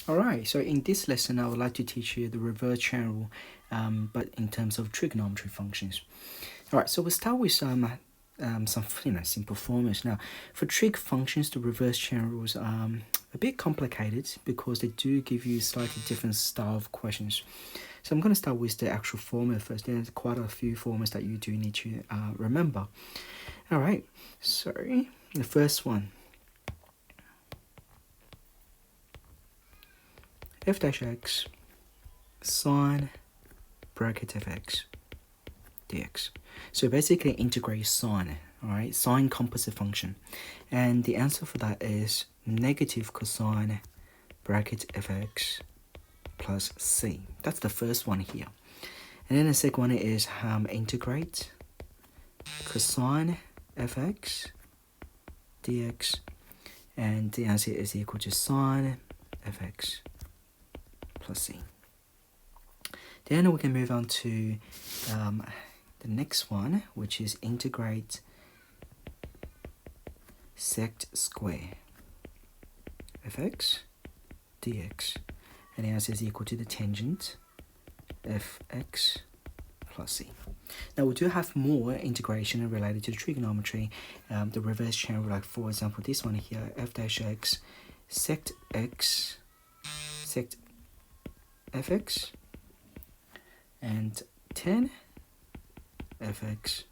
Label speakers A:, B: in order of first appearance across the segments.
A: Alright, so in this lesson I would like to teach you the reverse chain rule, but in terms of trigonometry functions. Alright, so we'll start with some simple formulas. Now, for trig functions, the reverse chain rules are a bit complicated because they do give you slightly different style of questions. So I'm going to start with the actual formula first. There's quite a few formulas that you do need to remember. Alright, so the first one. F dash x sine bracket fx dx. So basically integrate sine, alright, sine composite function. And the answer for that is negative cosine bracket fx plus c. That's the first one here. And then the second one is integrate cosine fx dx. And the answer is equal to sine fx plus c. Then we can move on to the next one, which is integrate sec square fx dx, and the answer is equal to the tangent fx plus c. Now we do have more integration related to trigonometry, the reverse chain rule, like for example this one here, f dash x sec fx and tan fx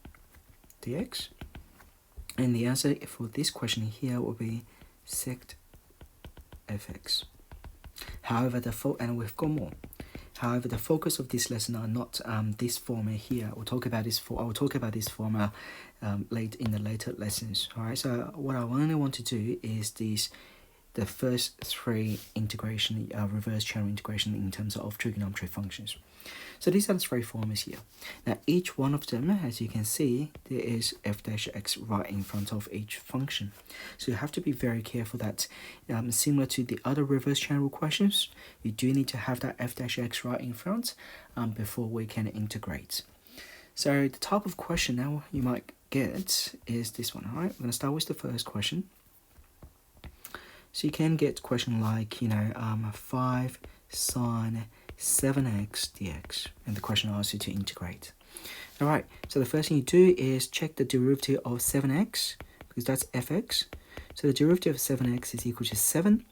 A: dx, and the answer for this question here will be sec fx. However, and we've got more. However, the focus of this lesson are not this formula here. I will talk about this formula late in the later lessons. All right. So what I only want to do is the first three integration, reverse chain integration in terms of trigonometry functions. So these are the three formulas here. Now each one of them, as you can see, there is f dash x right in front of each function. So you have to be very careful that similar to the other reverse chain rule questions, you do need to have that f dash x right in front before we can integrate. So the type of question now you might get is this one. All right, we're going to start with the first question. So you can get a question like, 5 sine 7x dx, and the question asks you to integrate. All right, so the first thing you do is check the derivative of 7x, because that's fx. So the derivative of 7x is equal to 7,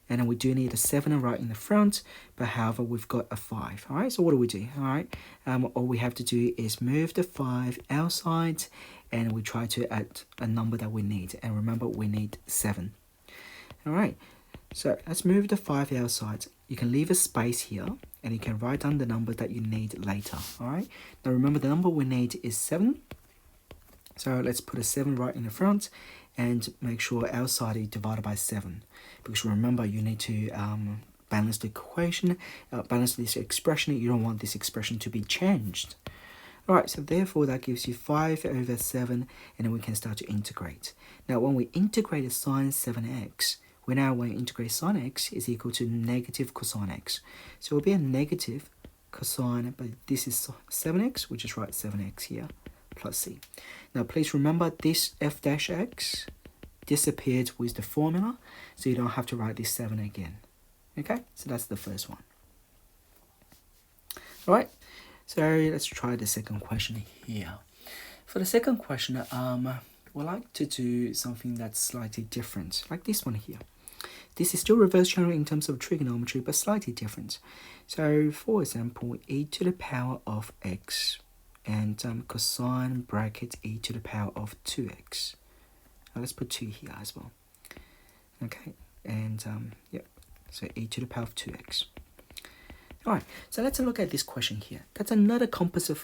A: and then we do need a 7 right in the front, but however, we've got a 5. All right, so what do we do? All right, all we have to do is move the 5 outside, and we try to add a number that we need. And remember, we need 7. All right, so let's move the 5 outside. You can leave a space here, and you can write down the number that you need later. All right, now remember the number we need is 7. So let's put a 7 right in the front, and make sure outside is divided by 7. Because remember, you need to balance the equation, balance this expression. You don't want this expression to be changed. All right, so therefore that gives you 5 over 7, and then we can start to integrate. Now when we integrate sine 7x, we now want to integrate sine x is equal to negative cosine x. So it will be a negative cosine, but this is 7x, which is right 7x here, plus c. Now please remember this f dash x disappeared with the formula, so you don't have to write this 7 again. Okay, so that's the first one. All right, so let's try the second question here. For the second question, we'd like to do something that's slightly different, like this one here. This is still reverse chain in terms of trigonometry, but slightly different. So, for example, e to the power of x and cosine bracket e to the power of 2x. Now let's put 2 here as well. Okay, and so e to the power of 2x. All right, so let's look at this question here. That's another composite,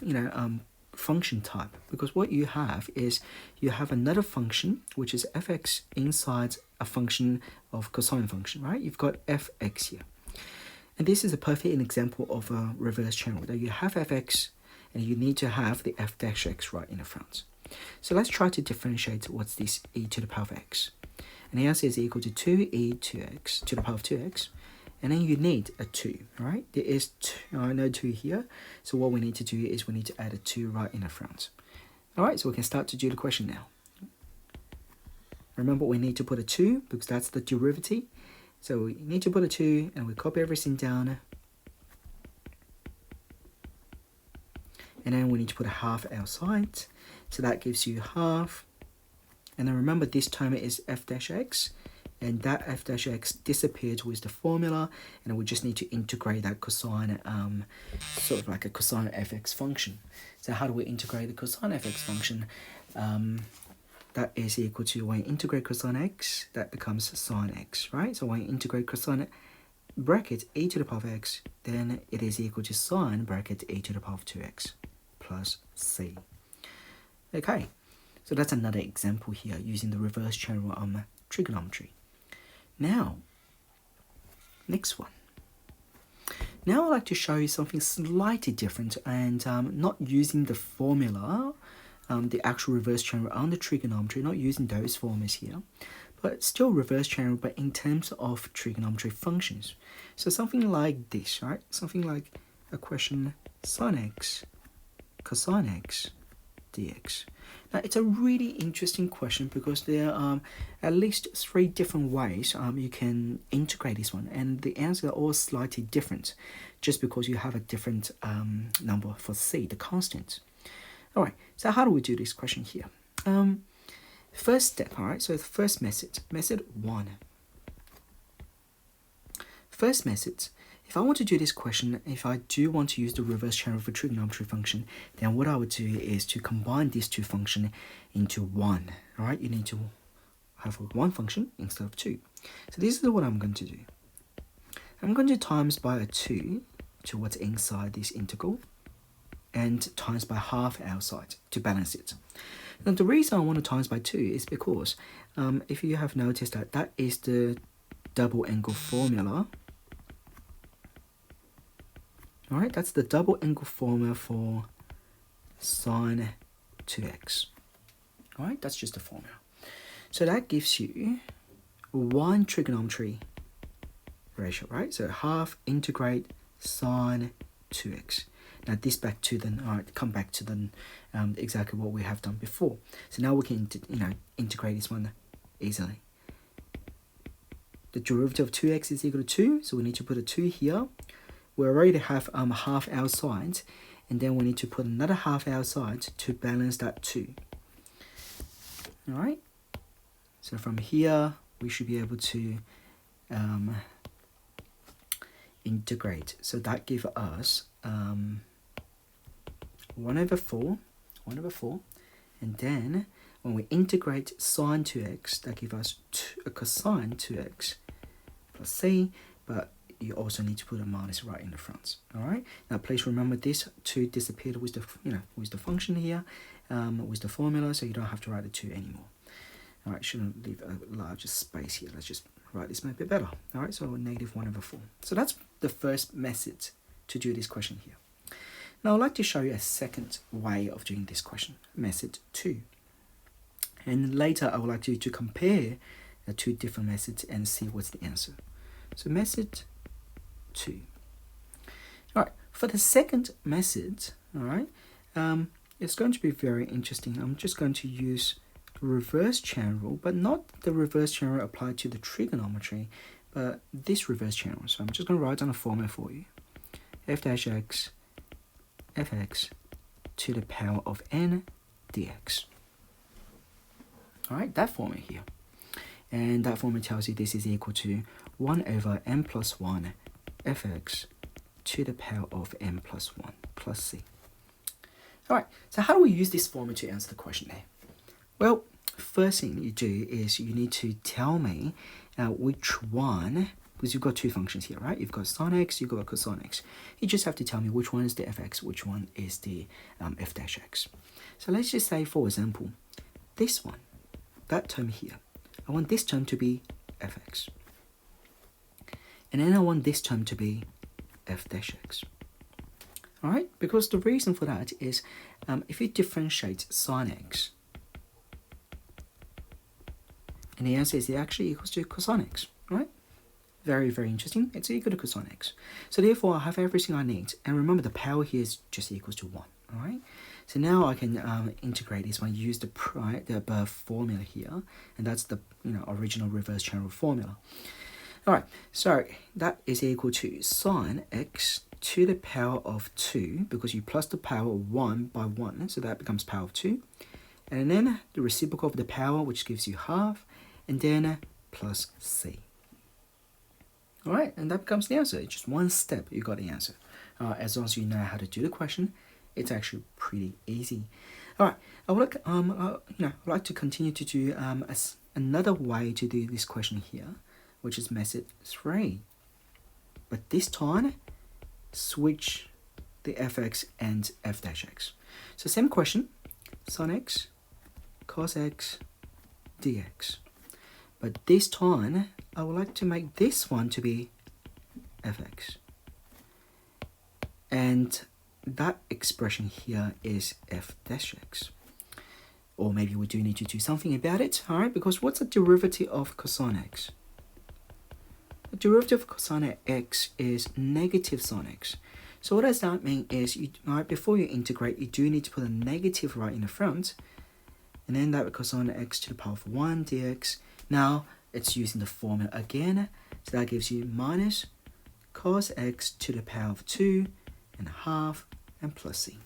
A: function type, because what you have is you have another function which is fx inside a function of cosine function, right? You've got fx here, and this is a perfect example of a reverse chain rule that you have fx and you need to have the f dash x right in the front. So let's try to differentiate what's this e to the power of x, and the answer is equal to 2e to x to the power of 2x. And then you need a 2, right? There is no 2 here. So what we need to do is we need to add a 2 right in the front. All right, so we can start to do the question now. Remember, we need to put a 2 because that's the derivative. So we need to put a 2 and we copy everything down. And then we need to put a half outside. So that gives you half. And then remember this term is f dash x. And that f dash x disappeared with the formula. And we just need to integrate that cosine, sort of like a cosine fx function. So how do we integrate the cosine fx function? That is equal to, when you integrate cosine x, that becomes sine x, right? So when you integrate cosine bracket e to the power of x, then it is equal to sine bracket e to the power of 2x plus c. Okay, so that's another example here using the reverse chain trigonometry. Now, next one. Now I'd like to show you something slightly different and not using the formula, the actual reverse chain rule on the trigonometry, not using those formulas here, but still reverse chain rule, but in terms of trigonometry functions. So something like this, right? Something like a question sine x, cosine x, dx. Now it's a really interesting question because there are at least 3 different ways you can integrate this one, and the answers are all slightly different just because you have a different number for c, the constant. Alright, so how do we do this question here? First step, alright, so the first method 1. First method, if I want to do this question, if I do want to use the reverse chain rule for trigonometry function, then what I would do is to combine these 2 functions into 1. Alright, you need to have 1 function instead of 2. So this is what I'm going to do. I'm going to times by a 2 to what's inside this integral, and times by half outside to balance it. Now the reason I want to times by 2 is because if you have noticed that is the double angle formula. Alright, that's the double angle formula for sine 2x. Alright, that's just the formula. So that gives you 1 trigonometry ratio, right? So half integrate sine 2x. Now this back to the, alright, come back to the exactly what we have done before. So now we can integrate this one easily. The derivative of 2x is equal to 2, so we need to put a 2 here. We already have half outside, and then we need to put another half outside to balance that 2. Alright, so from here we should be able to integrate. So that gives us 1 over 4, and then when we integrate sine 2x, that gives us a cosine 2x plus c, but you also need to put a minus right in the front. All right. Now please remember this 2 disappeared with the with the function here, with the formula, so you don't have to write the 2 anymore. All right. Shouldn't leave a larger space here. Let's just write this a bit better. All right. So negative 1 over 4. So that's the first method to do this question here. Now I'd like to show you a second way of doing this question, method 2. And later I would like you to compare the 2 different methods and see what's the answer. So method 2. All right, for the second method, all right, it's going to be very interesting. I'm just going to use the reverse chain rule, but not the reverse chain rule applied to the trigonometry, but this reverse chain rule. So I'm just going to write down a formula for you. F dash x fx to the power of n dx. All right, that formula here. And that formula tells you this is equal to 1 over n plus 1 fx to the power of n plus 1 plus c. All right, so how do we use this formula to answer the question there? Well, first thing you do is you need to tell me which one, because you've got 2 functions here, right? You've got sine x, you've got cosine x. You just have to tell me which one is the fx, which one is the f dash x. So let's just say, for example, this one, that term here, I want this term to be fx. And then I want this term to be f dash x. All right, because the reason for that is if you differentiate sine x, and the answer is it actually equals to cosine x, right? Very, very interesting. It's equal to cosine x. So therefore, I have everything I need. And remember, the power here is just equals to 1, all right? So now I can integrate this one, use the above formula here, and that's the original reverse chain rule formula. Alright, so that is equal to sine x to the power of 2, because you plus the power of 1 by 1, so that becomes power of 2. And then the reciprocal of the power, which gives you half, and then plus c. Alright, and that becomes the answer. It's just one step, you got the answer. As long as you know how to do the question, it's actually pretty easy. Alright, I would like, I'd like to continue to do another way to do this question here, which is method 3. But this time, switch the fx and f dash x. So same question, sin x, cos x, dx. But this time, I would like to make this one to be fx. And that expression here is f dash x. Or maybe we do need to do something about it, alright? Because what's the derivative of cosine x? The derivative of cosine x is negative sine x. So what does that mean is, before you integrate, you do need to put a negative right in the front. And then that would cosine x to the power of 1 dx. Now, it's using the formula again. So that gives you minus cos x to the power of 2 and a half and plus c.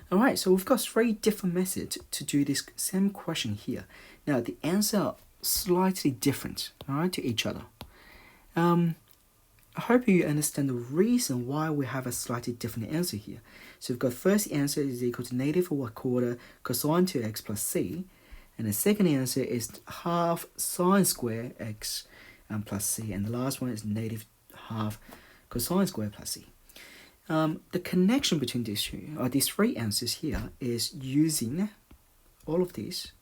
A: Alright, so we've got 3 different methods to do this same question here. Now, the answer are slightly different, alright, to each other. I hope you understand the reason why we have a slightly different answer here. So we've got first answer is equal to negative 1/4 cosine 2x plus c. And the second answer is half sine square x plus c. And the last one is negative half cosine square plus c. The connection between these two, or these 3 answers here, is using all of these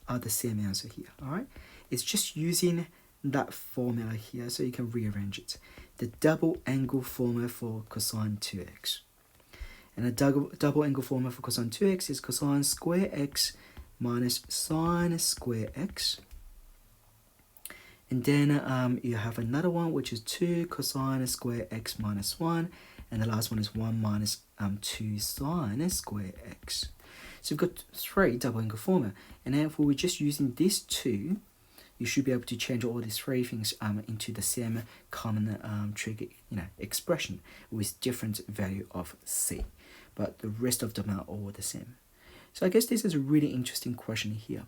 A: are the same answer here, alright? It's just using that formula here, so you can rearrange it. The double angle formula for cosine 2x. And the double angle formula for cosine 2x is cosine square x minus sine square x. And then you have another one, which is 2 cosine square x minus 1. And the last one is 1 minus 2 sine square x. So we've got 3 double angle formula. And then if we were just using these 2, you should be able to change all these 3 things into the same common trig expression with different value of c. But the rest of them are all the same. So I guess this is a really interesting question here.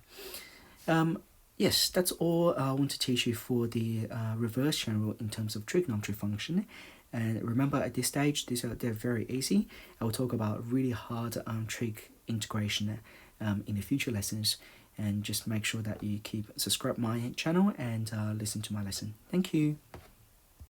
A: Yes, that's all I want to teach you for the reverse chain rule in terms of trigonometry function. And remember, at this stage, they're very easy. I will talk about really hard trig integration in the future lessons. And just make sure that you subscribe my channel and listen to my lesson. Thank you.